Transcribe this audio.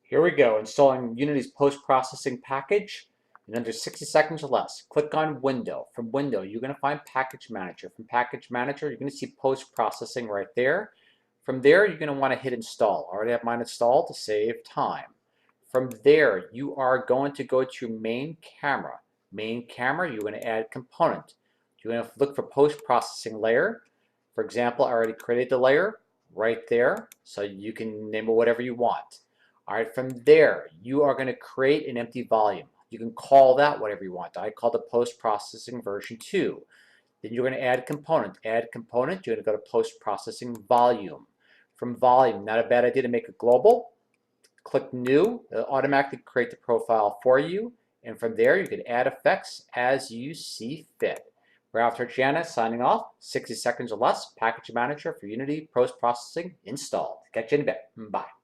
Here we go, installing Unity's post-processing package in under 60 seconds or less. Click on Window. From Window, you're going to find Package Manager. From Package Manager, you're going to see post-processing right there. From there, you're going to want to hit Install. I already have mine installed to save time. From there, you are going to go to Main Camera. Main Camera, you're going to add Component. You're going to look for Post-Processing Layer. For example, I already created the layer right there, so you can name it whatever you want. All right, from there, you are going to create an empty volume. You can call that whatever you want. I call it post-processing version 2. Then you're going to add component. Add component, you're going to go to post-processing volume. From volume, not a bad idea to make it global. Click new, it'll automatically create the profile for you. And from there, you can add effects as you see fit. Ralph Turchiano signing off. 60 seconds or less. Package Manager for Unity post-processing installed. Catch you in a bit. Bye.